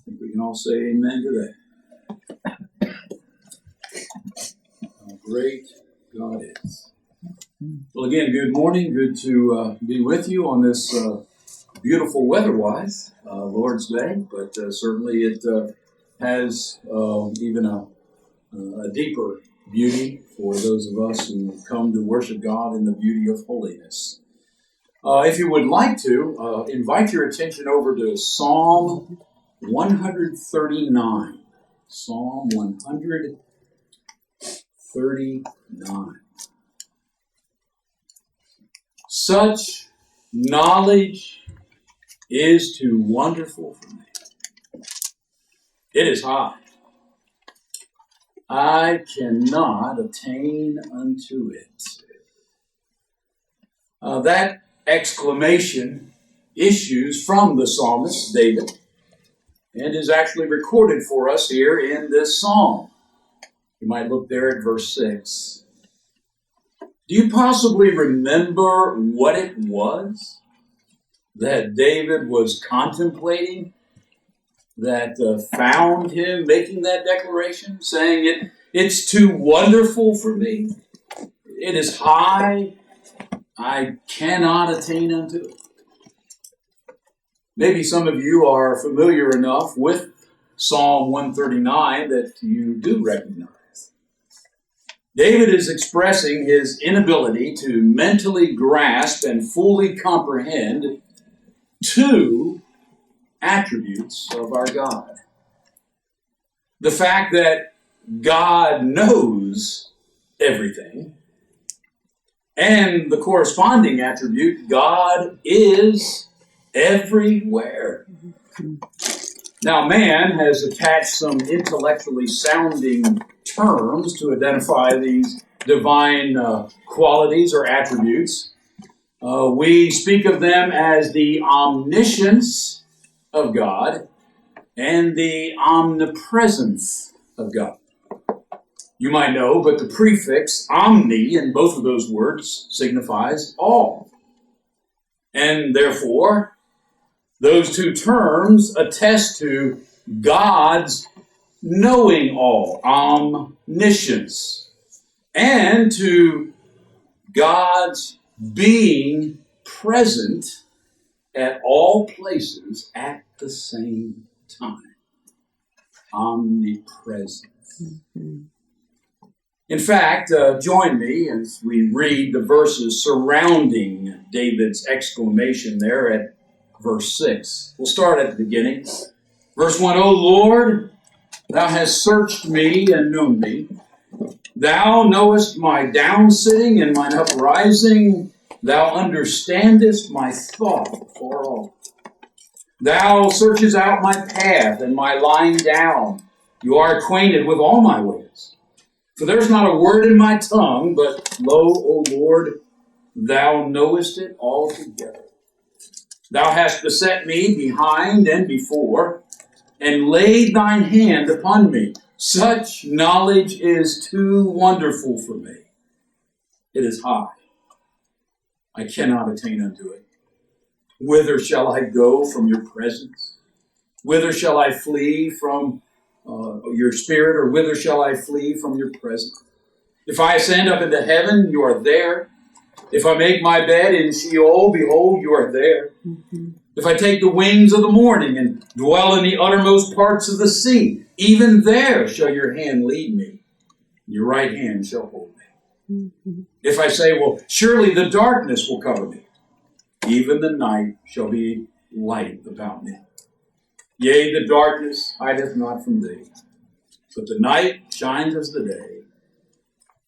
think we can all say amen to that. How great God is. Well, again, good morning. Good to be with you on this beautiful weather-wise Lord's Day, but certainly it has even a deeper beauty for those of us who come to worship God in the beauty of holiness. If you would like to, invite your attention over to Psalm 139. Psalm 139. Such knowledge is too wonderful for me. It is high. I cannot attain unto it. That exclamation issues from the psalmist David and is actually recorded for us here in this psalm. You might look there at verse 6. Do you possibly remember what it was that David was contemplating that found him making that declaration, saying it's too wonderful for me? It is high. I cannot attain unto it. Maybe some of you are familiar enough with Psalm 139 that you do recognize. David is expressing his inability to mentally grasp and fully comprehend two attributes of our God. The fact that God knows everything, and the corresponding attribute, God is everywhere. Now, man has attached some intellectually sounding terms to identify these divine qualities or attributes. We speak of them as the omniscience of God and the omnipresence of God. You might know, but the prefix omni in both of those words signifies all. And therefore, those two terms attest to God's knowing all, omniscience, and to God's being present at all places at the same time. Omnipresence. In fact, join me as we read the verses surrounding David's exclamation there at verse 6. We'll start at the beginning. Verse 1, O Lord, thou hast searched me and known me. Thou knowest my downsitting and mine uprising. Thou understandest my thought afar off. Thou searchest out my path and my lying down. You are acquainted with all my ways. For there's not a word in my tongue, but lo, O Lord, thou knowest it altogether. Thou hast beset me behind and before, and laid thine hand upon me. Such knowledge is too wonderful for me. It is high. I cannot attain unto it. Whither shall I go from your presence? Whither shall I flee from your spirit, or whither shall I flee from your presence? If I ascend up into heaven, you are there. If I make my bed in Sheol, behold, you are there. If I take the wings of the morning and dwell in the uttermost parts of the sea, even there shall your hand lead me, and your right hand shall hold me. If I say, well, surely the darkness will cover me, even the night shall be light about me. Yea, the darkness hideth not from thee, but the night shines as the day.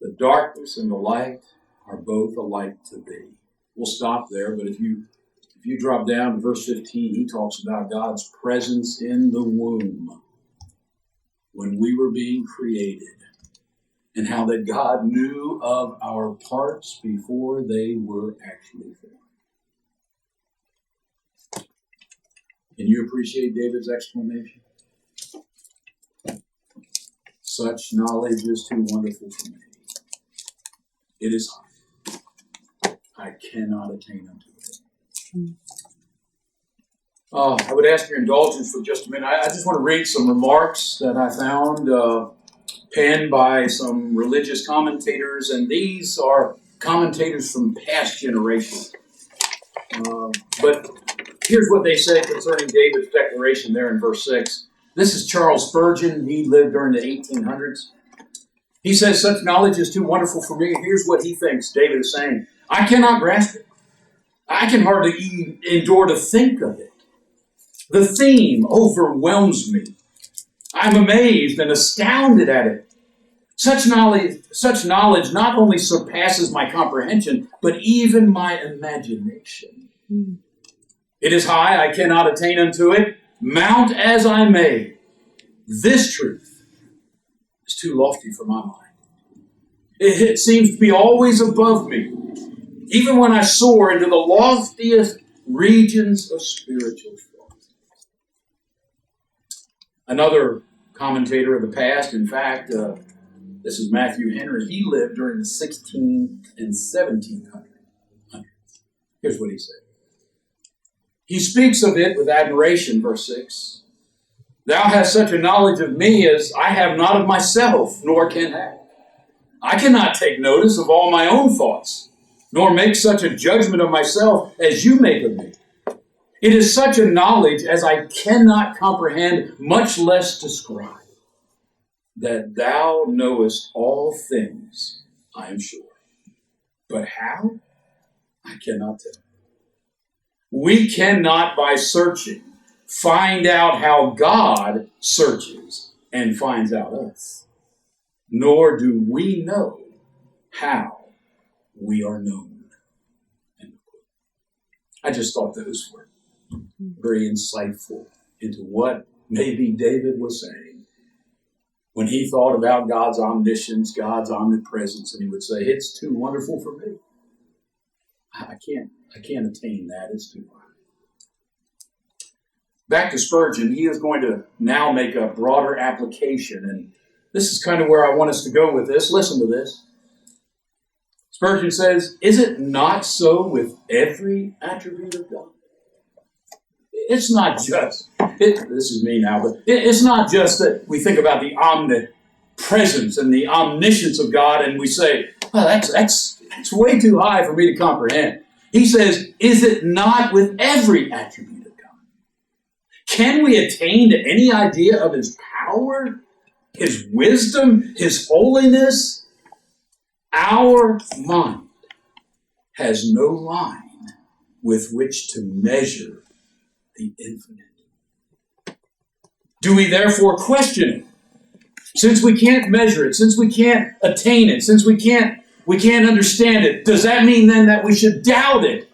The darkness and the light are both alike to thee. We'll stop there, but if you drop down to verse 15, he talks about God's presence in the womb when we were being created, and how that God knew of our parts before they were actually formed. Can you appreciate David's exclamation? Such knowledge is too wonderful for me. It is high. I cannot attain unto it. I would ask your indulgence for just a minute. I just want to read some remarks that I found penned by some religious commentators, and these are commentators from past generations. But here's what they say concerning David's declaration there in verse 6. This is Charles Spurgeon. He lived during the 1800s. He says, such knowledge is too wonderful for me. Here's what he thinks David is saying. I cannot grasp it. I can hardly endure to think of it. The theme overwhelms me. I'm amazed and astounded at it. Such knowledge not only surpasses my comprehension, but even my imagination. It is high, I cannot attain unto it. Mount as I may, this truth is too lofty for my mind. It seems to be always above me, even when I soar into the loftiest regions of spiritual thought. Another commentator of the past, in fact, this is Matthew Henry. He lived during the 16th and 1700s. Here's what he said. He speaks of it with admiration, verse 6. Thou hast such a knowledge of me as I have not of myself, nor can have. I cannot take notice of all my own thoughts, nor make such a judgment of myself as you make of me. It is such a knowledge as I cannot comprehend, much less describe. That thou knowest all things, I am sure. But how? I cannot tell. We cannot, by searching, find out how God searches and finds out us. Nor do we know how we are known. I just thought those were very insightful into what maybe David was saying when he thought about God's omniscience, God's omnipresence, and he would say, it's too wonderful for me. I can't attain that. It's too high. Back to Spurgeon, he is going to now make a broader application, and this is kind of where I want us to go with this. Listen to this. Spurgeon says, is it not so with every attribute of God? It's not just, this is me now, but it's not just that we think about the omnipresence and the omniscience of God and we say, well, that's way too high for me to comprehend. He says, is it not with every attribute of God? Can we attain to any idea of his power, his wisdom, his holiness? Our mind has no line with which to measure the infinite. Do we therefore question it? Since we can't measure it, since we can't attain it, since we can't understand it, does that mean then that we should doubt it?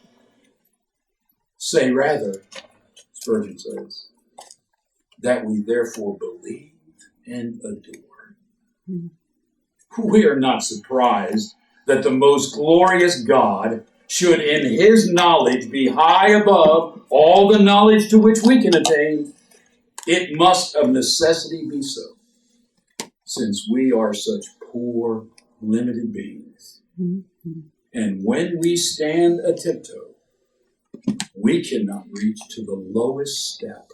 Say rather, Spurgeon says, that we therefore believe and adore. We are not surprised that the most glorious God should in his knowledge be high above all the knowledge to which we can attain. It must of necessity be so, since we are such poor, limited beings. And when we stand a tiptoe, we cannot reach to the lowest step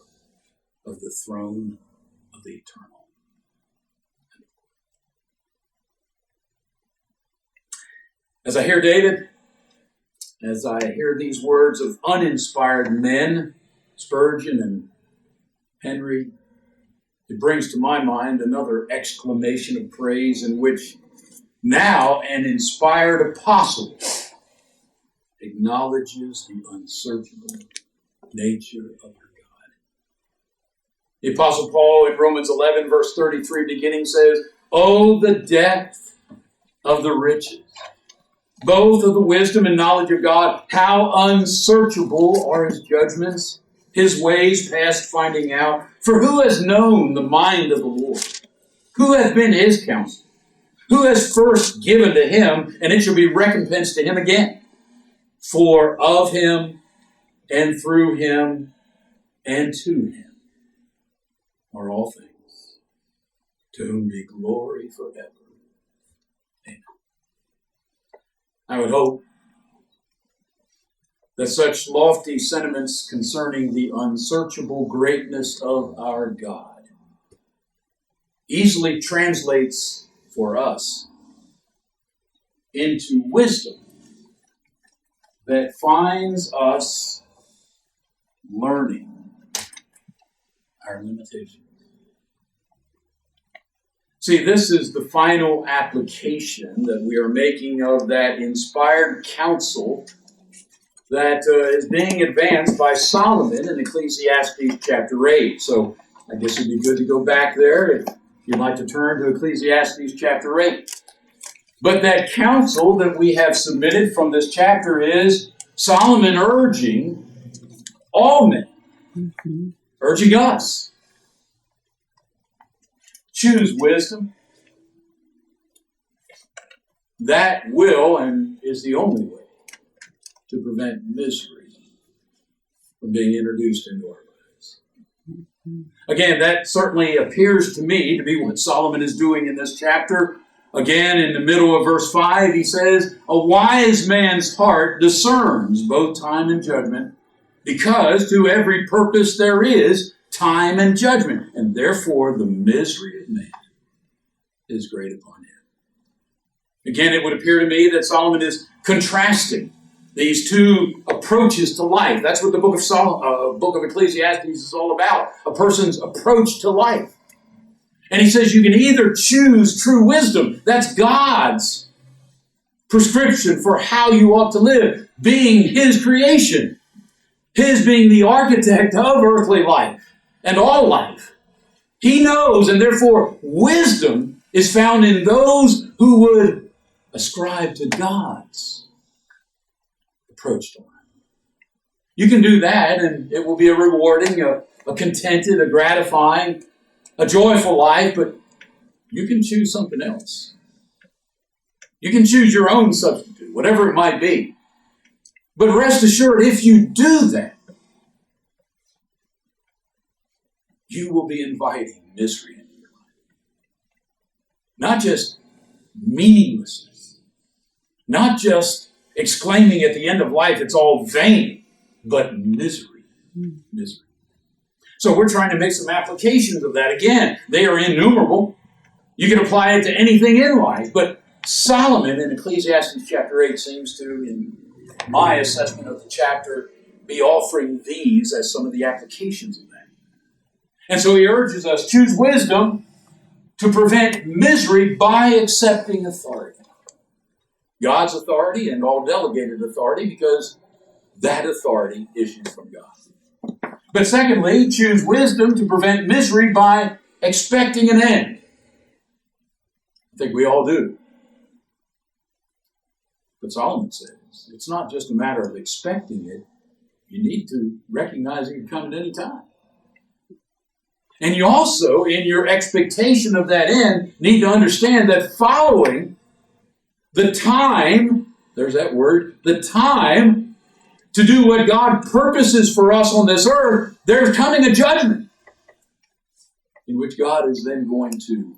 of the throne of the eternal. As I hear David, as I hear these words of uninspired men, Spurgeon and Henry, it brings to my mind another exclamation of praise in which now an inspired apostle acknowledges the unsearchable nature of our God. The Apostle Paul in Romans 11, verse 33 beginning says, oh, the depth of the riches, both of the wisdom and knowledge of God, how unsearchable are his judgments, his ways past finding out. For who has known the mind of the Lord? Who hath been his counsel? Who has first given to him, and it shall be recompensed to him again? For of him, and through him, and to him are all things, to whom be glory forever. Amen. I would hope that such lofty sentiments concerning the unsearchable greatness of our God easily translates for us into wisdom that finds us learning our limitations. See, this is the final application that we are making of that inspired counsel that is being advanced by Solomon in Ecclesiastes chapter 8. So I guess it'd be good to go back there if you'd like to turn to Ecclesiastes chapter 8. But that counsel that we have submitted from this chapter is Solomon urging all men, urging us, choose wisdom. That will and is the only way to prevent misery from being introduced into our lives. Again, that certainly appears to me to be what Solomon is doing in this chapter. Again, in the middle of verse 5, he says, a wise man's heart discerns both time and judgment, because to every purpose there is time and judgment, and therefore the misery of man is great upon him. Again, it would appear to me that Solomon is contrasting these two approaches to life. That's what the book of Ecclesiastes is all about, a person's approach to life. And he says you can either choose true wisdom, that's God's prescription for how you ought to live, being his creation, his being the architect of earthly life and all life. He knows, and therefore wisdom is found in those who would ascribe to God's approach to life. You can do that, and it will be a rewarding, a contented, a gratifying, a joyful life, but you can choose something else. You can choose your own substitute, whatever it might be. But rest assured, if you do that, you will be inviting misery into your life. Not just meaninglessness, not just exclaiming at the end of life, it's all vain, but misery. Misery. So we're trying to make some applications of that. Again, they are innumerable. You can apply it to anything in life, but Solomon in Ecclesiastes chapter 8 seems to, in my assessment of the chapter, be offering these as some of the applications of that. And so he urges us, choose wisdom to prevent misery by accepting authority. God's authority and all delegated authority, because that authority issues from God. But secondly, choose wisdom to prevent misery by expecting an end. I think we all do. But Solomon says, it's not just a matter of expecting it. You need to recognize it can come at any time. And you also, in your expectation of that end, need to understand that following the time, there's that word, the time to do what God purposes for us on this earth, there's coming a judgment in which God is then going to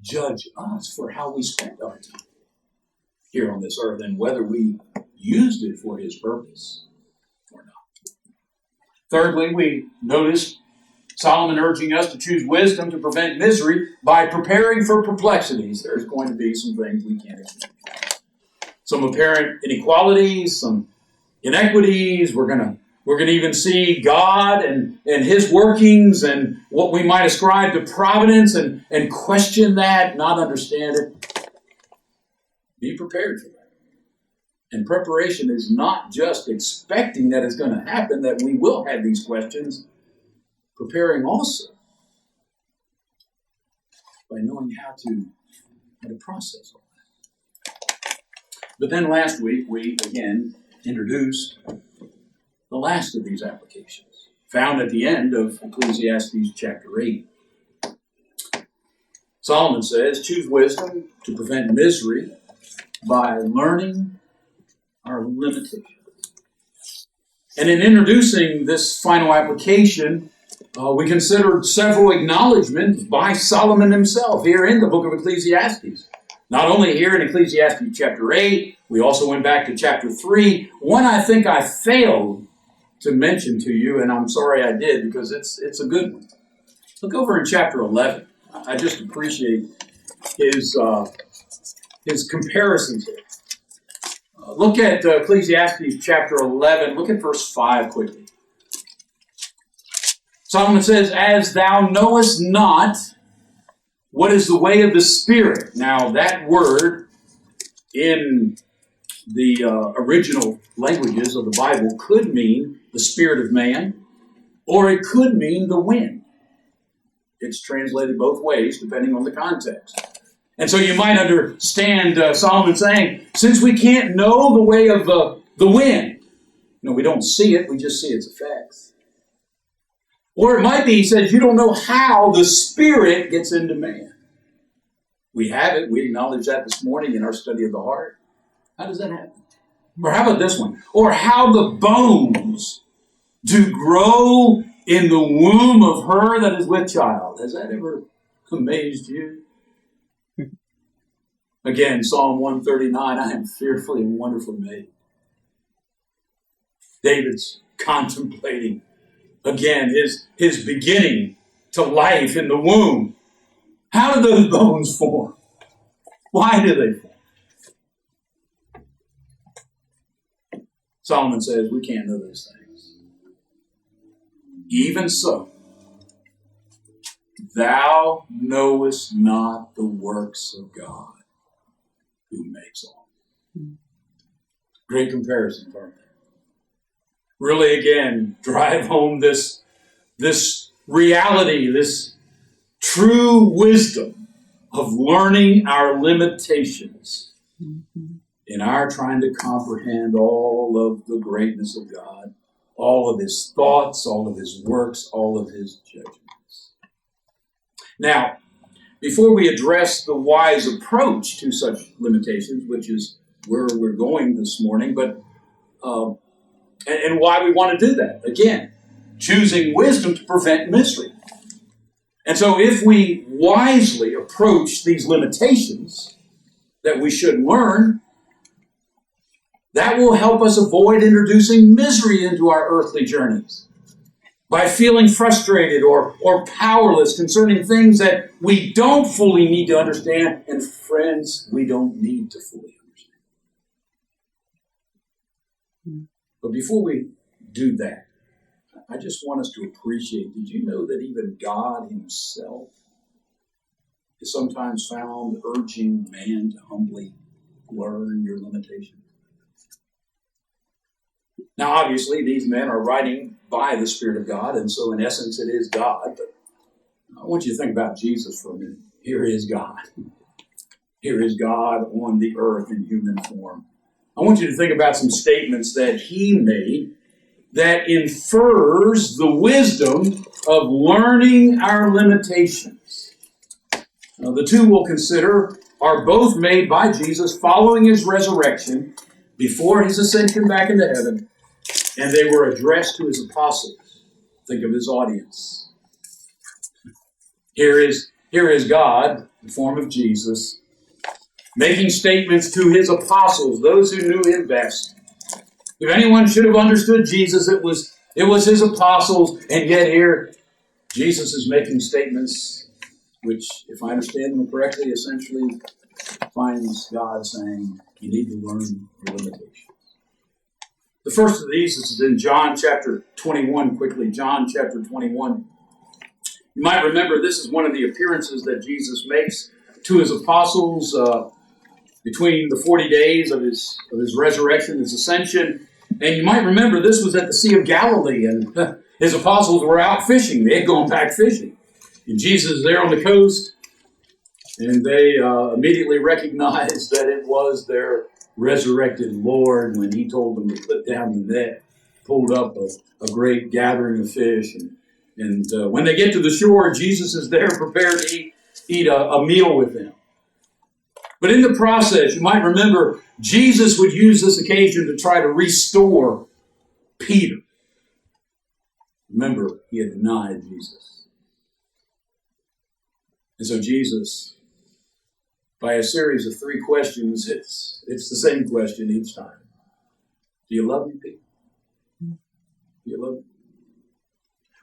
judge us for how we spent our time here on this earth and whether we used it for his purpose or not. Thirdly, we notice Solomon urging us to choose wisdom to prevent misery by preparing for perplexities. There's going to be some things we can't explain. Some apparent inequalities, some inequities. We're going to even see God and his workings and what we might ascribe to providence and question that, not understand it. Be prepared for that. And preparation is not just expecting that it's going to happen, that we will have these questions. Preparing also by knowing how to process all that. But then last week, we again introduced the last of these applications, found at the end of Ecclesiastes chapter 8. Solomon says, choose wisdom to prevent misery by learning our limitations. And in introducing this final application, we considered several acknowledgments by Solomon himself here in the book of Ecclesiastes. Not only here in Ecclesiastes chapter 8, We also went back to chapter 3. One I think I failed to mention to you, and I'm sorry I did, because it's a good one. Look over in chapter 11. I just appreciate his comparisons here. Look at Ecclesiastes chapter 11. Look at verse 5 quickly. Solomon says, "As thou knowest not what is the way of the Spirit." Now, that word in the original languages of the Bible could mean the spirit of man, or it could mean the wind. It's translated both ways, depending on the context. And so you might understand Solomon saying, since we can't know the way of the wind, we don't see it, we just see its effects. Or it might be, he says, you don't know how the Spirit gets into man. We have it, we acknowledged that this morning in our study of the heart. How does that happen? Or how about this one? Or how the bones do grow in the womb of her that is with child. Has that ever amazed you? Again, Psalm 139, I am fearfully and wonderfully made. David's contemplating, again, his beginning to life in the womb. How do those bones form? Why do they form? Solomon says we can't know those things. Even so, thou knowest not the works of God, who makes all. Great comparison, aren't they? Really, again, drive home this reality, this true wisdom of learning our limitations in our trying to comprehend all of the greatness of God, all of his thoughts, all of his works, all of his judgments. Now, before we address the wise approach to such limitations, which is where we're going this morning, but and why we want to do that, again, choosing wisdom to prevent misery. And so if we wisely approach these limitations that we should learn, that will help us avoid introducing misery into our earthly journeys by feeling frustrated or powerless concerning things that we don't fully need to understand, and friends, we don't need to fully understand. But before we do that, I just want us to appreciate, did you know that even God himself is sometimes found urging man to humbly learn your limitations? Now, obviously, these men are writing by the Spirit of God, and so in essence it is God. But I want you to think about Jesus for a minute. Here is God. Here is God on the earth in human form. I want you to think about some statements that he made that infers the wisdom of learning our limitations. Now, the two we'll consider are both made by Jesus following his resurrection, before his ascension back into heaven, and they were addressed to his apostles. Think of his audience. Here is God, in the form of Jesus, making statements to his apostles, those who knew him best. If anyone should have understood Jesus, it was his apostles, and yet here Jesus is making statements which, if I understand them correctly, essentially finds God saying, you need to learn your limitations. The first of these is in John chapter 21, quickly. John chapter 21. You might remember this is one of the appearances that Jesus makes to his apostles between the 40 days of his resurrection, his ascension. And you might remember this was at the Sea of Galilee, and his apostles were out fishing. They had gone back fishing. And Jesus is there on the coast, and they immediately recognized that it was their resurrected Lord when he told them to put down the net, pulled up a great gathering of fish. And when they get to the shore, Jesus is there prepared to eat a meal with them. But in the process, you might remember, Jesus would use this occasion to try to restore Peter. Remember, he had denied Jesus. And so Jesus by a series of 3 questions. It's the same question each time. Do you love me, Peter? Do you love me?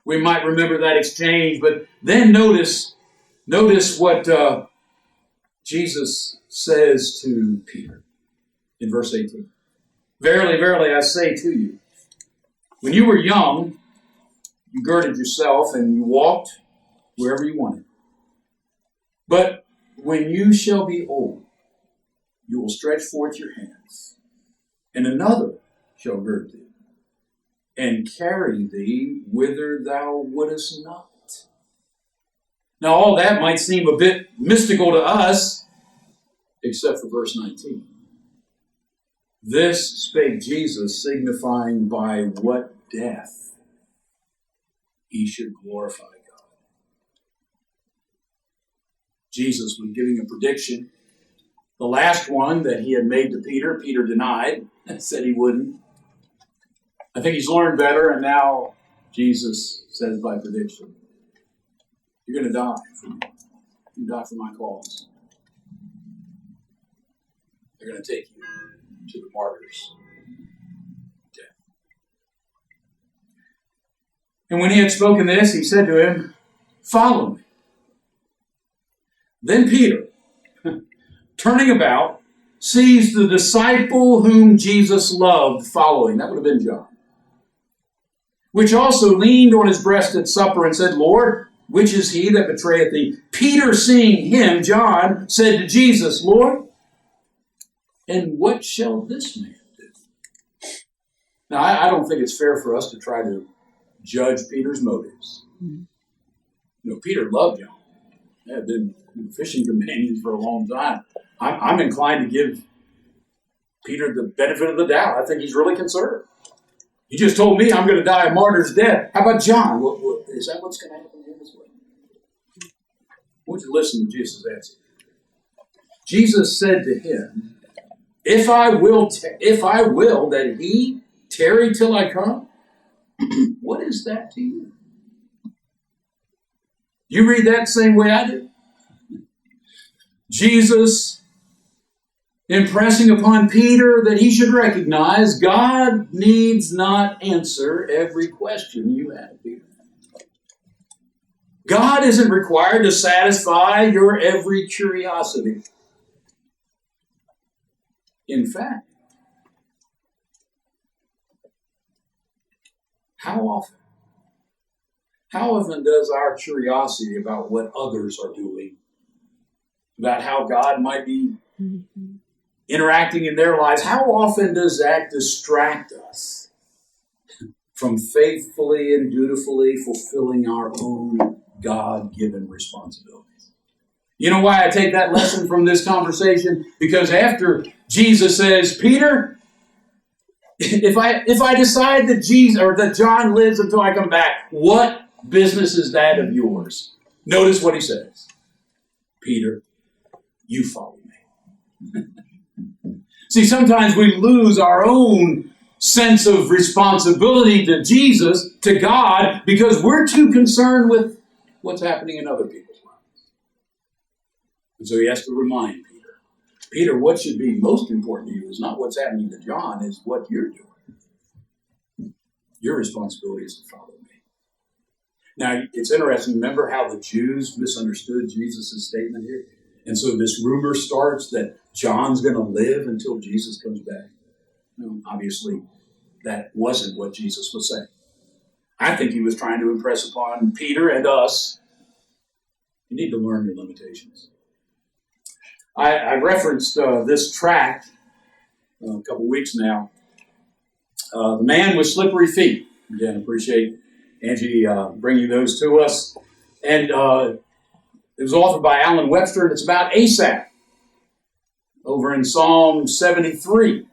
We might remember that exchange, but then notice what Jesus says to Peter in verse 18. Verily, verily, I say to you, when you were young, you girded yourself and you walked wherever you wanted. But when you shall be old, you will stretch forth your hands, and another shall gird thee, and carry thee whither thou wouldest not. Now, all that might seem a bit mystical to us, except for verse 19. This spake Jesus, signifying by what death he should glorify God. Jesus was giving a prediction. The last one that he had made to Peter, Peter denied and said he wouldn't. I think he's learned better, and now Jesus says by prediction, you're going to die for me. You die for my cause. They're going to take you to the martyrs' death. And when he had spoken this, he said to him, follow me. Then Peter, turning about, sees the disciple whom Jesus loved following. That would have been John. Which also leaned on his breast at supper and said, Lord, which is he that betrayeth thee? Peter, seeing him, John, said to Jesus, Lord, and what shall this man do? Now, I don't think it's fair for us to try to judge Peter's motives. Peter loved John. They had been fishing companions for a long time. I'm inclined to give Peter the benefit of the doubt. I think he's really concerned. He just told me I'm going to die a martyr's death. How about John? Is that what's going to happen to him as well? I want you to listen to Jesus' answer. Jesus said to him, If I will that he tarry till I come, what is that to you? You read that the same way I do? Jesus impressing upon Peter that he should recognize God needs not answer every question you have, Peter. God isn't required to satisfy your every curiosity. In fact, how often does our curiosity about what others are doing, about how God might be interacting in their lives, how often does that distract us from faithfully and dutifully fulfilling our own God-given responsibilities? You know why I take that lesson from this conversation? Because after Jesus says, Peter, if I decide that Jesus or that John lives until I come back, what business is that of yours? Notice what he says. Peter, you follow me. See, sometimes we lose our own sense of responsibility to Jesus, to God, because we're too concerned with what's happening in other people's lives. And so he has to remind Peter, what should be most important to you is not what's happening to John, it's what you're doing. Your responsibility is to follow me. Now, it's interesting. Remember how the Jews misunderstood Jesus' statement here? And so this rumor starts that John's going to live until Jesus comes back. No, obviously, that wasn't what Jesus was saying. I think he was trying to impress upon Peter and us, you need to learn your limitations. I referenced this tract a couple weeks now. The Man with Slippery Feet. Again, appreciate Angie bringing those to us. And it was authored by Alan Webster, and it's about Asaph. Over in Psalm 73.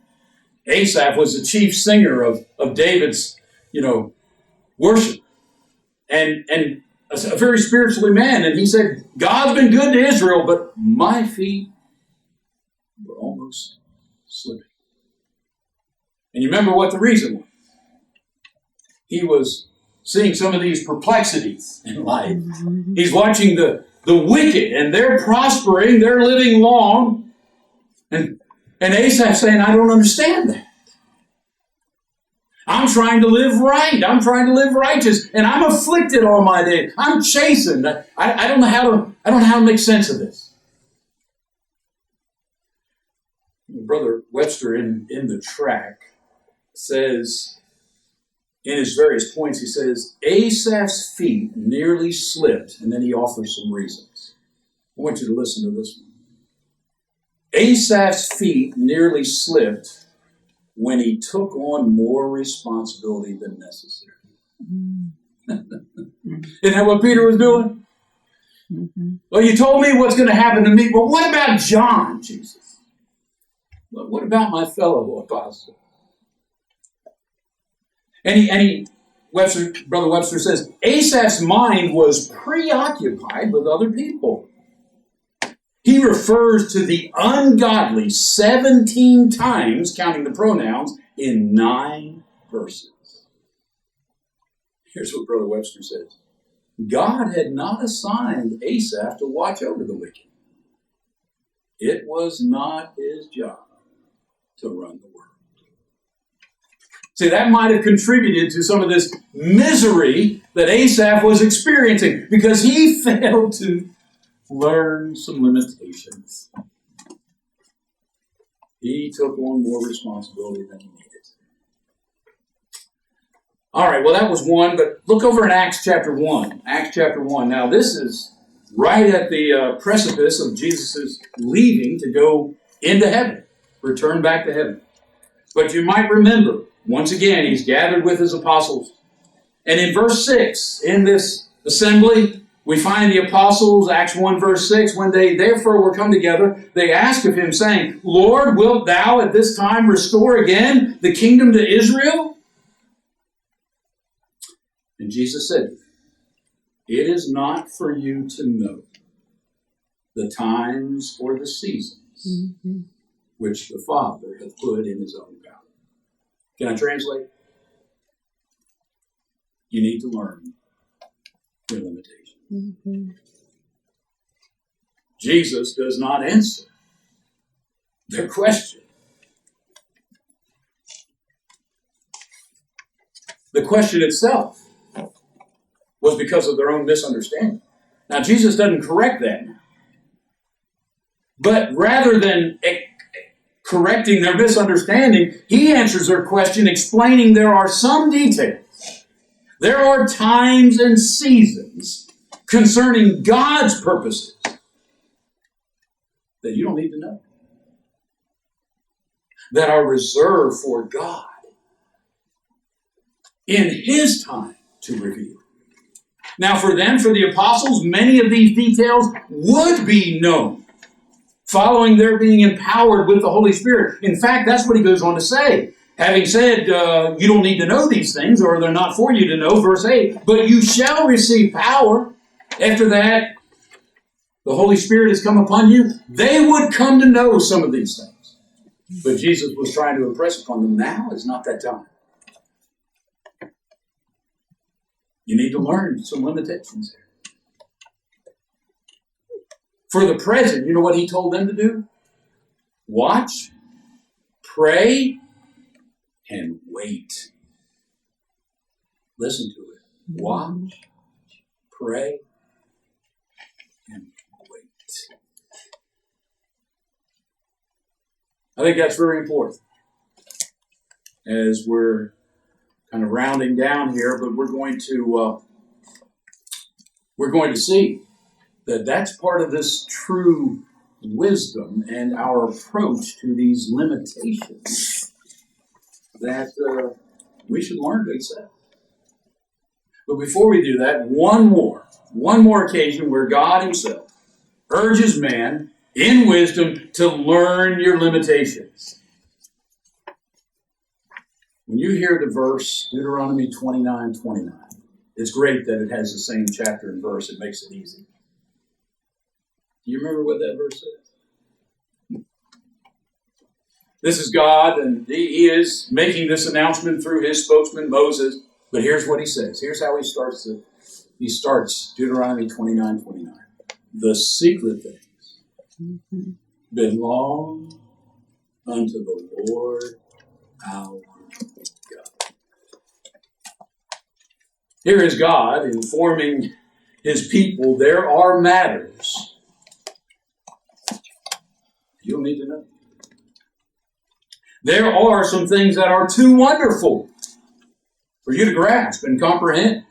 Asaph was the chief singer of David's, worship. And a very spiritually man. And he said, God's been good to Israel, but my feet were almost slipping. And you remember what the reason was. He was seeing some of these perplexities in life. He's watching the the wicked, and they're prospering, they're living long. And Asaph's saying, I don't understand that. I'm trying to live right. I'm trying to live righteous, and I'm afflicted all my days. I'm chastened. I don't know how to make sense of this. Brother Webster in the track says, in his various points, he says, Asaph's feet nearly slipped, and then he offers some reasons. I want you to listen to this one. Asaph's feet nearly slipped when he took on more responsibility than necessary. Isn't that what Peter was doing? Mm-hmm. Well, you told me what's going to happen to me, but what about John, Jesus? But what about my fellow apostle? Brother Webster says, Asaph's mind was preoccupied with other people. He refers to the ungodly 17 times, counting the pronouns, in 9 verses. Here's what Brother Webster says. God had not assigned Asaph to watch over the wicked. It was not his job to run the world. See, that might have contributed to some of this misery that Asaph was experiencing because he failed to learn some limitations. He took on more responsibility than he needed. All right, well, that was one, but look over in Acts chapter 1. Acts chapter 1. Now, this is right at the precipice of Jesus' leaving to go into heaven, return back to heaven. But you might remember, once again, he's gathered with his apostles. And in verse 6, in this assembly, we find the apostles, Acts 1 verse 6, when they therefore were come together, they asked of him, saying, Lord, wilt thou at this time restore again the kingdom to Israel? And Jesus said, it is not for you to know the times or the seasons which the Father hath put in his own power. Can I translate? You need to learn your limitations. Mm-hmm. Jesus does not answer their question. The question itself was because of their own misunderstanding. Now, Jesus doesn't correct that. But rather than correcting their misunderstanding, he answers their question explaining there are some details. There are times and seasons concerning God's purposes that you don't need to know, that are reserved for God in his time to reveal. Now for them, for the apostles, many of these details would be known following their being empowered with the Holy Spirit. In fact, that's what he goes on to say. Having said, you don't need to know these things, or they're not for you to know, verse 8, but you shall receive power. After that, the Holy Spirit has come upon you. They would come to know some of these things. But Jesus was trying to impress upon them, now is not that time. You need to learn some limitations here. For the present, you know what he told them to do? Watch, pray, and wait. Listen to it. Watch, pray, and wait. I think that's very important as we're kind of rounding down here, but we're going to see that that's part of this true wisdom and our approach to these limitations that we should learn to accept. But before we do that, one more occasion where God himself urges man in wisdom to learn your limitations. When you hear the verse, Deuteronomy 29:29, it's great that it has the same chapter and verse. It makes it easy. Do you remember what that verse says? This is God, and he is making this announcement through his spokesman, Moses. But here's what he says. Here's how he starts Deuteronomy 29:29. the secret things belong unto the Lord our God. Here is God informing His people there are matters you'll need to know. There are some things that are too wonderful for you to grasp and comprehend.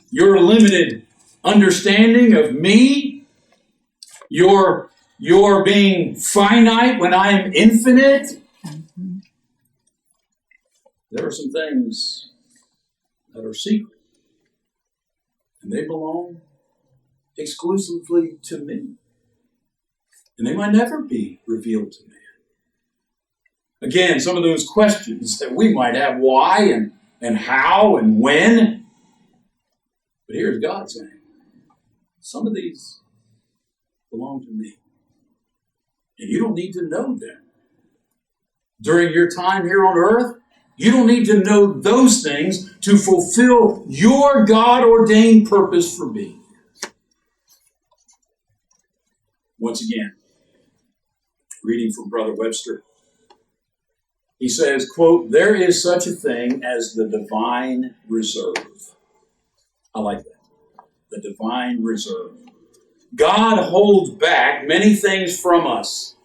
Your limited understanding of me, your being finite when I am infinite. There are some things that are secret, and they belong exclusively to me. And they might never be revealed to man. Again, some of those questions that we might have, why and how and when. But here's God saying, some of these belong to me. And you don't need to know them. During your time here on earth, you don't need to know those things to fulfill your God-ordained purpose for being here. Once again, reading from Brother Webster. He says, quote, there is such a thing as the divine reserve. I like that. The divine reserve. God holds back many things from us.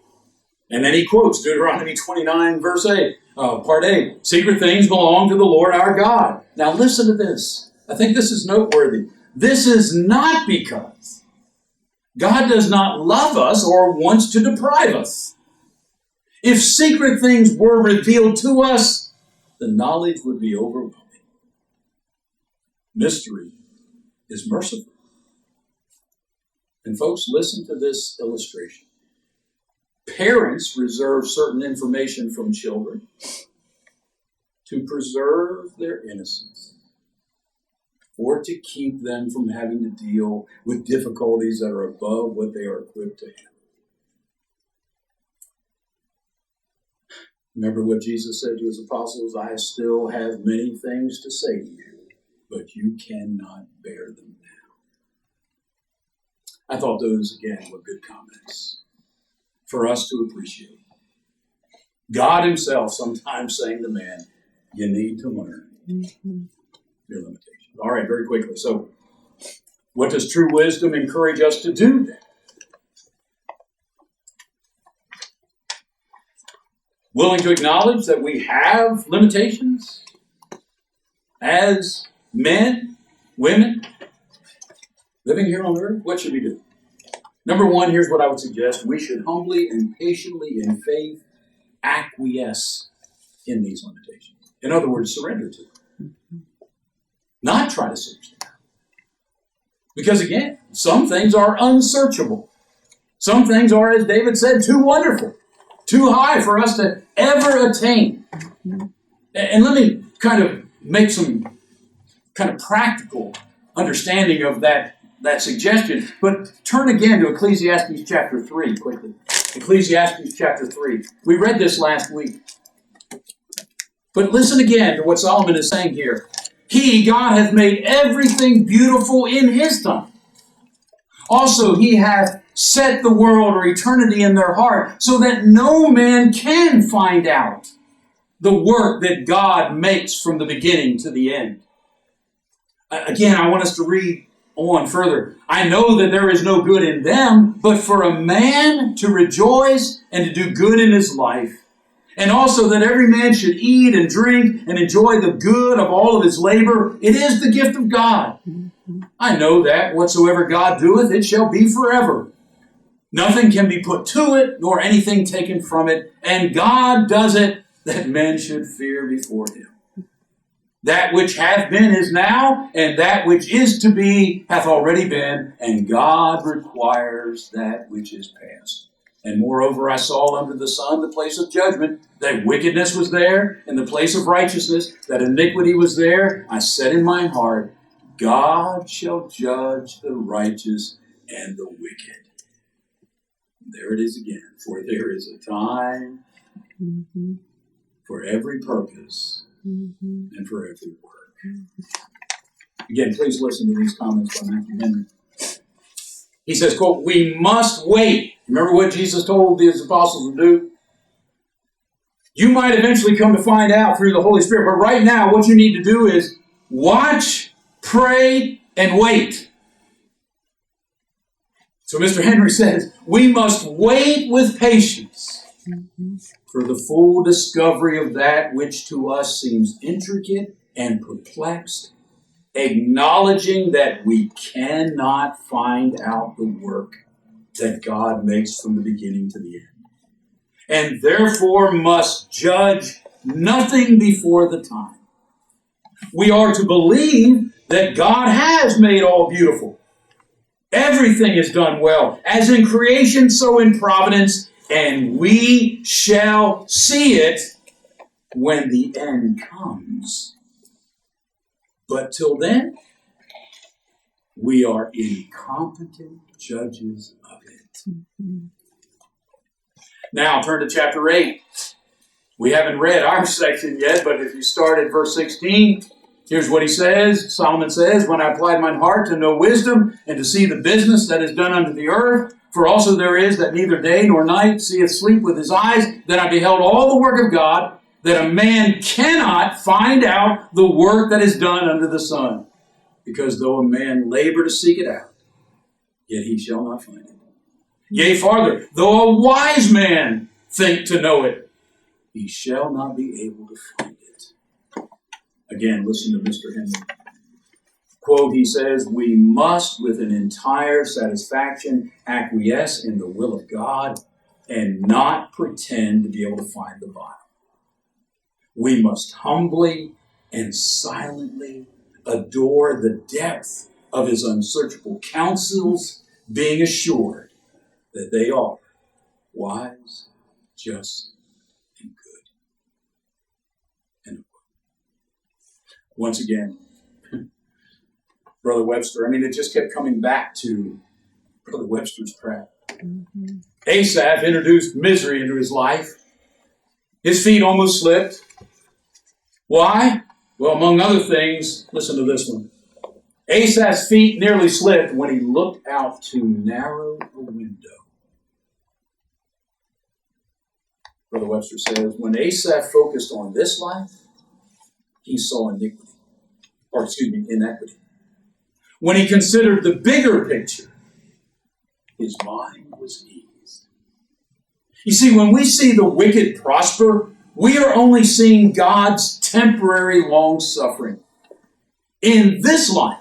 And then he quotes Deuteronomy 29, verse 8, part 8. Secret things belong to the Lord our God. Now listen to this. I think this is noteworthy. This is not because God does not love us or wants to deprive us. If secret things were revealed to us, the knowledge would be overwhelming. Mystery is merciful. And folks, listen to this illustration. Parents reserve certain information from children to preserve their innocence or to keep them from having to deal with difficulties that are above what they are equipped to handle. Remember what Jesus said to his apostles, I still have many things to say to you, but you cannot bear them now. I thought those, again, were good comments for us to appreciate. God himself sometimes saying to man, you need to learn your limitations. All right, very quickly. So, what does true wisdom encourage us to do then? Willing to acknowledge that we have limitations as men, women, living here on earth? What should we do? Number one, here's what I would suggest. We should humbly and patiently in faith acquiesce in these limitations. In other words, surrender to them. Not try to search them out. Because again, some things are unsearchable. Some things are, as David said, too wonderful, too high for us to ever attain. And let me kind of make some kind of practical understanding of that suggestion. But turn again to Ecclesiastes chapter 3 quickly. Ecclesiastes chapter 3. We read this last week. But listen again to what Solomon is saying here. He, God, hath made everything beautiful in his time. Also, he hath set the world or eternity in their heart, so that no man can find out the work that God makes from the beginning to the end. Again, I want us to read on further. I know that there is no good in them, but for a man to rejoice and to do good in his life, and also that every man should eat and drink and enjoy the good of all of his labor, it is the gift of God. I know that whatsoever God doeth, it shall be forever. Nothing can be put to it, nor anything taken from it, and God does it that men should fear before him. That which hath been is now, and that which is to be hath already been, and God requires that which is past. And moreover, I saw under the sun the place of judgment, that wickedness was there, and the place of righteousness, that iniquity was there. I said in my heart, God shall judge the righteous and the wicked. And there it is again, for there is a time for every purpose and for every work. Again, please listen to these comments by Matthew Henry. He says, quote, we must wait. Remember what Jesus told his apostles to do? You might eventually come to find out through the Holy Spirit, but right now what you need to do is watch, pray, and wait. So Mr. Henry says, we must wait with patience for the full discovery of that which to us seems intricate and perplexed, acknowledging that we cannot find out the work that God makes from the beginning to the end, and therefore must judge nothing before the time. We are to believe that God has made all beautiful. Everything is done well, as in creation, so in providence, and we shall see it when the end comes. But till then, we are incompetent judges of it. Now, turn to chapter 8. We haven't read our section yet, but if you start at verse 16, here's what he says. Solomon says, when I applied mine heart to know wisdom and to see the business that is done under the earth, for also there is that neither day nor night seeth sleep with his eyes, then I beheld all the work of God, that a man cannot find out the work that is done under the sun. Because though a man labor to seek it out, yet he shall not find it. Yea, farther, though a wise man think to know it, he shall not be able to find it. Again, listen to Mr. Henry. Quote, he says, we must with an entire satisfaction acquiesce in the will of God and not pretend to be able to find the bottom. We must humbly and silently adore the depth of his unsearchable counsels, being assured that they are wise, just, and good. And once again, Brother Webster, it just kept coming back to Brother Webster's prayer. Asaph introduced misery into his life. His feet almost slipped. Why? Well, among other things, listen to this one. Asaph's feet nearly slipped when he looked out too narrow a window. Brother Webster says, when Asaph focused on this life, he saw inequity. When he considered the bigger picture, his mind was eased. You see, when we see the wicked prosper, we are only seeing God's temporary long-suffering. In this life,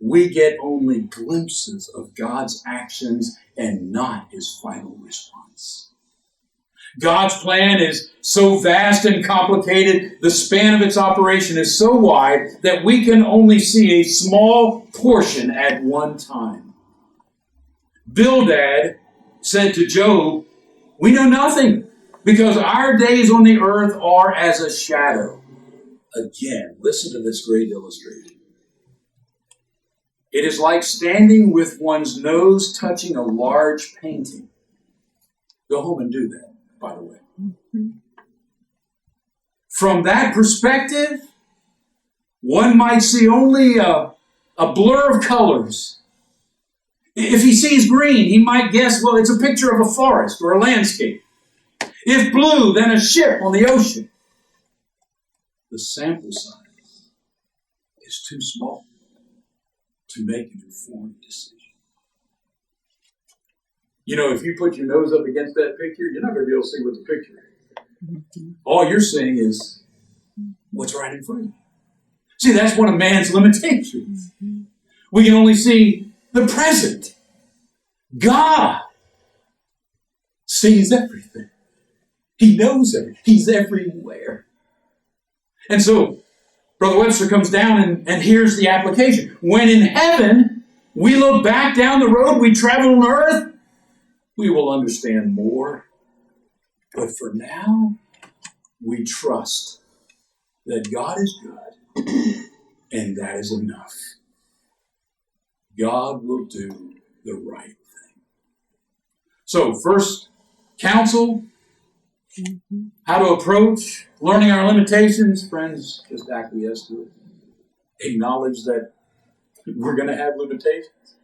we get only glimpses of God's actions and not his final response. God's plan is so vast and complicated, the span of its operation is so wide that we can only see a small portion at one time. Bildad said to Job, we know nothing, because our days on the earth are as a shadow. Again, listen to this great illustration. It is like standing with one's nose touching a large painting. Go home and do that, by the way. From that perspective, one might see only a blur of colors. If he sees green, he might guess, well, it's a picture of a forest or a landscape. If blue, then a ship on the ocean. The sample size is too small to make an informed decision. If you put your nose up against that picture, you're not going to be able to see what the picture is. All you're seeing is what's right in front of you. See, that's one of man's limitations. We can only see the present. God sees everything. He knows everything. He's everywhere. And so, Brother Webster comes down and here's the application. When in heaven, we look back down the road we travel on earth, we will understand more. But for now, we trust that God is good, and that is enough. God will do the right thing. So, first, counsel, how to approach learning our limitations. Friends, just acquiesce to it. Acknowledge that we're going to have limitations.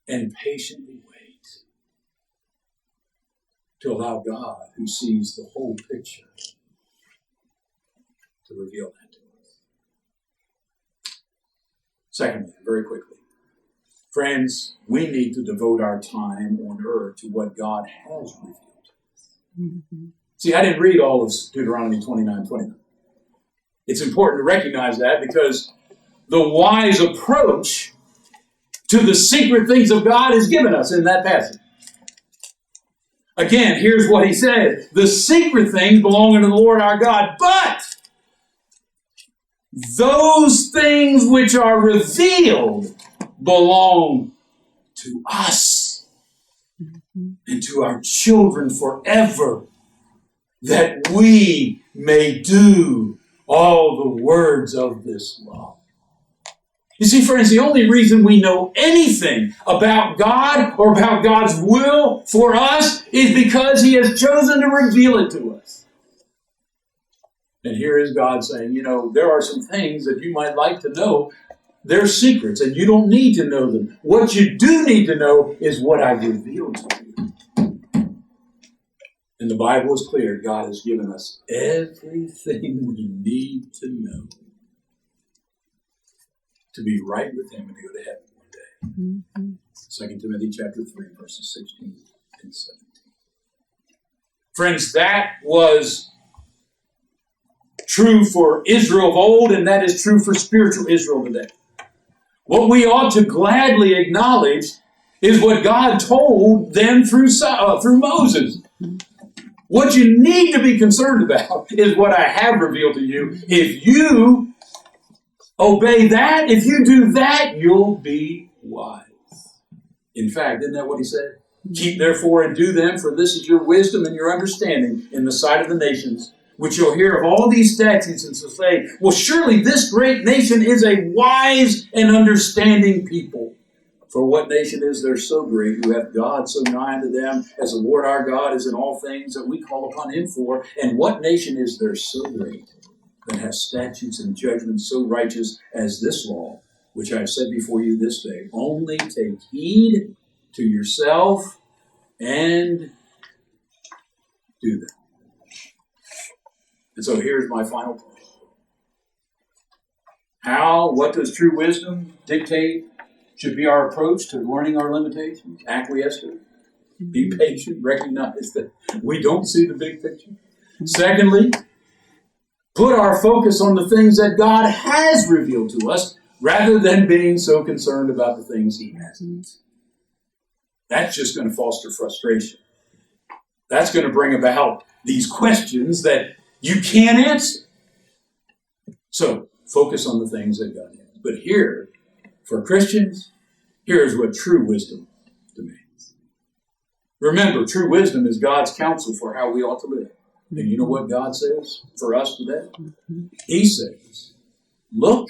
and patiently wait to allow God, who sees the whole picture, to reveal that to us. Secondly, very quickly, friends, we need to devote our time on earth to what God has revealed to us. Mm-hmm. See, I didn't read all of Deuteronomy 29:29. It's important to recognize that because the wise approach to the secret things of God is given us in that passage. Again, here's what he said. The secret things belong unto the Lord our God, but those things which are revealed belong to us and to our children forever, that we may do all the words of this law. You see, friends, the only reason we know anything about God or about God's will for us is because he has chosen to reveal it to us. And here is God saying, there are some things that you might like to know. They're secrets, and you don't need to know them. What you do need to know is what I've revealed to you. And the Bible is clear. God has given us everything we need to know to be right with him and to go to heaven one day. Mm-hmm. 2 Timothy chapter 3, verses 16 and 17. Friends, that was true for Israel of old, and that is true for spiritual Israel today. What we ought to gladly acknowledge is what God told them through Moses. What you need to be concerned about is what I have revealed to you. If you obey that, if you do that, you'll be wise. In fact, isn't that what he said? Keep therefore and do them, for this is your wisdom and your understanding in the sight of the nations, which you'll hear of all these statutes and shall say, well, surely this great nation is a wise and understanding people. For what nation is there so great, who hath God so nigh unto them, as the Lord our God is in all things that we call upon him for? And what nation is there so great, that has statutes and judgments so righteous as this law, which I have set before you this day? Only take heed to yourself and do them. And so here's my final point. What does true wisdom dictate should be our approach to learning our limitations? Acquiesce to it. Be patient. Recognize that we don't see the big picture. Secondly, put our focus on the things that God has revealed to us rather than being so concerned about the things he hasn't. That's just going to foster frustration. That's going to bring about these questions that you can't answer. So, focus on the things that God has. But here, for Christians, here's what true wisdom demands. Remember, true wisdom is God's counsel for how we ought to live. And you know what God says for us today? He says, look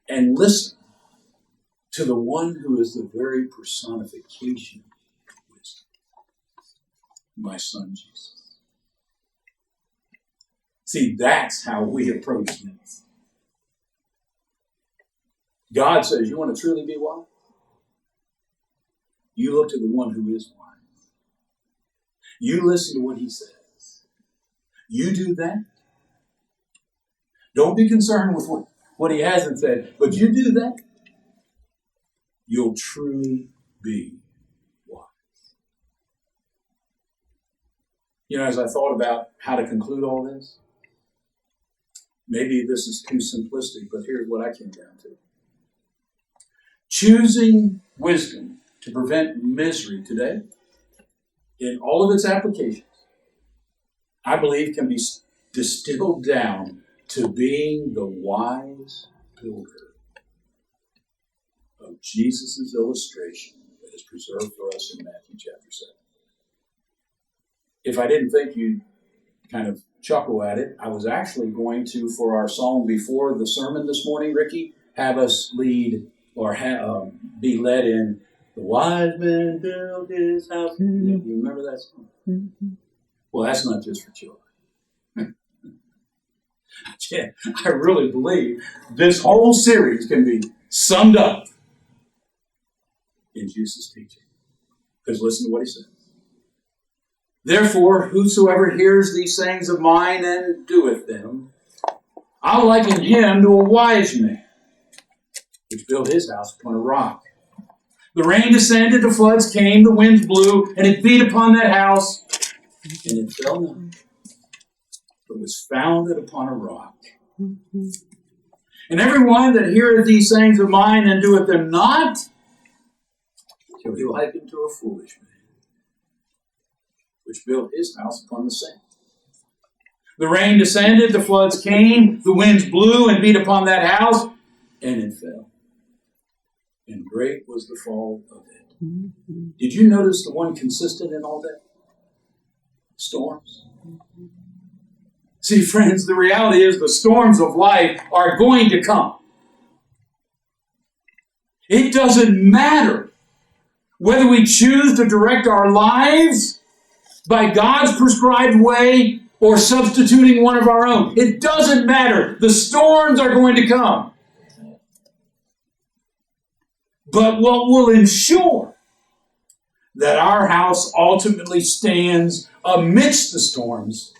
and listen to the one who is the very personification of wisdom, my son Jesus. See, that's how we approach things. God says, you want to truly be wise? You look to the one who is wise. You listen to what he says. You do that. Don't be concerned with what he hasn't said, but you do that. You'll truly be wise. As I thought about how to conclude all this, maybe this is too simplistic, but here's what I came down to. Choosing wisdom to prevent misery today, in all of its applications, I believe can be distilled down to being the wise builder of Jesus' illustration that is preserved for us in Matthew chapter 7. If I didn't think you'd kind of chuckle at it, I was actually going to, for our song before the sermon this morning, Ricky, have us lead or be led in "The Wise Man Built His House." You remember that song? Mm-hmm. Well, that's not just for children. Yeah, I really believe this whole series can be summed up in Jesus' teaching. Because listen to what he says. Therefore, whosoever hears these sayings of mine and doeth them, I'll liken him to a wise man, which built his house upon a rock. The rain descended, the floods came, the winds blew, and it beat upon that house, and it fell not. But was founded upon a rock. And every one that heareth these sayings of mine and doeth them not, shall be likened to a foolish man, which built his house upon the sand. The rain descended, the floods came, the winds blew and beat upon that house, and it fell. And great was the fall of it. Did you notice the one consistent in all that? Storms. See, friends, the reality is the storms of life are going to come. It doesn't matter whether we choose to direct our lives by God's prescribed way or substituting one of our own. It doesn't matter. The storms are going to come. But what will ensure that our house ultimately stands amidst the storms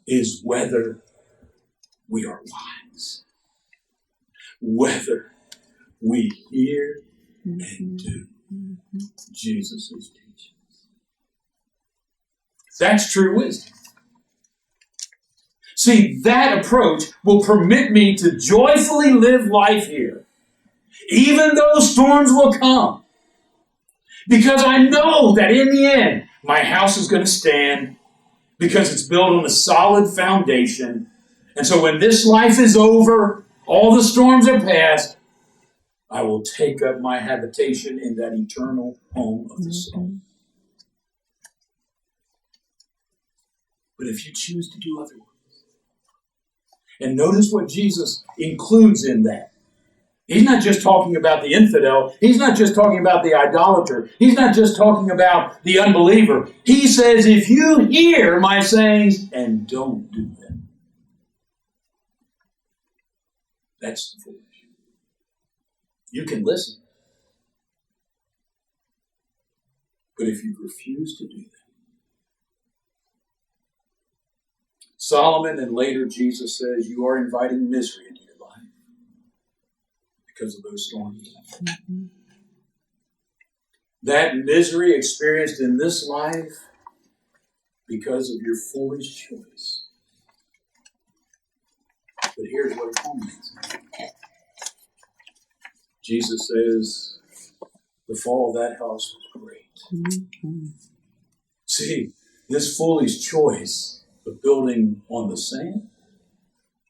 is whether we are wise, whether we hear and do Jesus' teachings. That's true wisdom. See, that approach will permit me to joyfully live life here, even though storms will come, because I know that in the end, my house is going to stand because it's built on a solid foundation. And so when this life is over, all the storms are past, I will take up my habitation in that eternal home of the soul. But if you choose to do otherwise, and notice what Jesus includes in that. He's not just talking about the infidel. He's not just talking about the idolater. He's not just talking about the unbeliever. He says, if you hear my sayings and don't do them, that's the foolish. You can listen. But if you refuse to do that, Solomon and later Jesus says, you are inviting misery into your life because of those storms. That misery experienced in this life because of your foolish choice. But here's what it culminates in. Jesus says, the fall of that house was great. See, this foolish choice of building on the sand,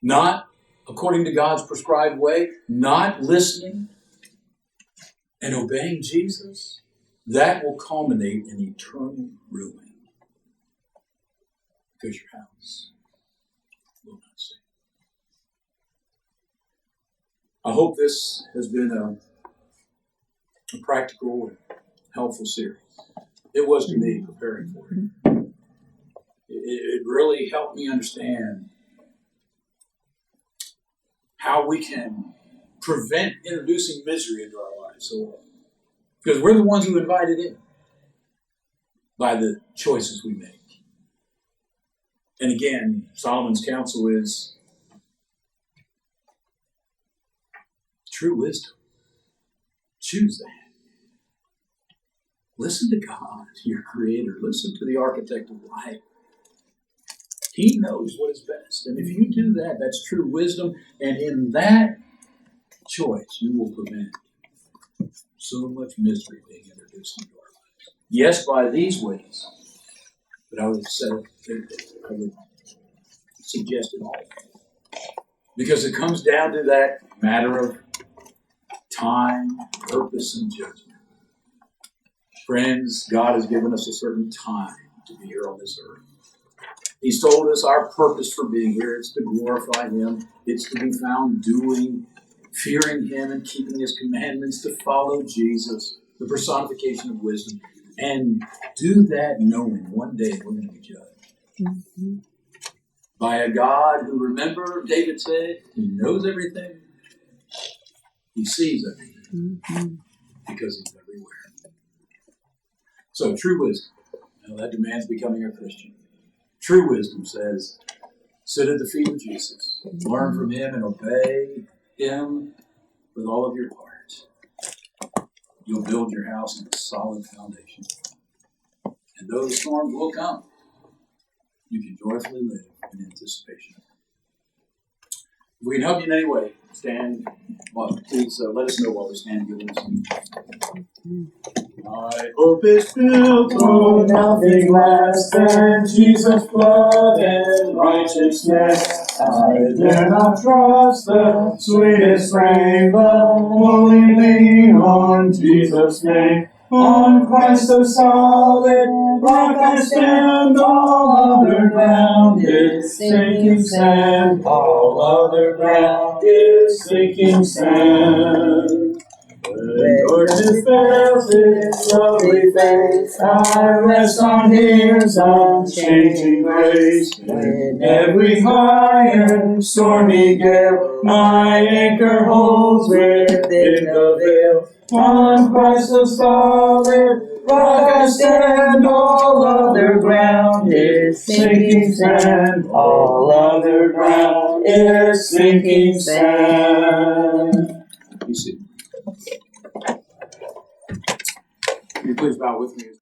not according to God's prescribed way, not listening and obeying Jesus, that will culminate in eternal ruin. Because your house will not stand. I hope this has been a practical and helpful series. It was to me preparing for it. It really helped me understand how we can prevent introducing misery into our lives so often. Because we're the ones who invite it in by the choices we make. And again, Solomon's counsel is true wisdom. Choose that. Listen to God, your Creator. Listen to the architect of life. He knows what is best. And if you do that, that's true wisdom. And in that choice, you will prevent so much misery being introduced into our lives. Yes, by these ways. But I would suggest it all. Because it comes down to that matter of time, purpose, and judgment. Friends, God has given us a certain time to be here on this earth. He's told us our purpose for being here is to glorify Him. It's to be found doing, fearing Him and keeping His commandments, to follow Jesus, the personification of wisdom, and do that knowing one day we're going to be judged. By a God who, remember, David said, He knows everything. He sees everything. Because He's everywhere. So true wisdom, that demands becoming a Christian. True wisdom says, sit at the feet of Jesus, learn from him and obey him with all of your heart. You'll build your house on a solid foundation. And though the storms will come, you can joyfully live in anticipation. If we can help you in any way, stand. Well, please let us know while we stand and give us. My hope is built on nothing less than Jesus' blood and righteousness. I dare not trust the sweetest frame, but only lean on Jesus' name. On Christ the solid rock I stand, all other ground is sinking sand. All other ground is sinking sand. When darkness veils its lovely face, I rest on his unchanging grace. In every high and stormy gale, my anchor holds within the veil. On Christ the solid rock I stand, all other ground is sinking sand. All other ground is sinking sand. You see. Will you please bow with me?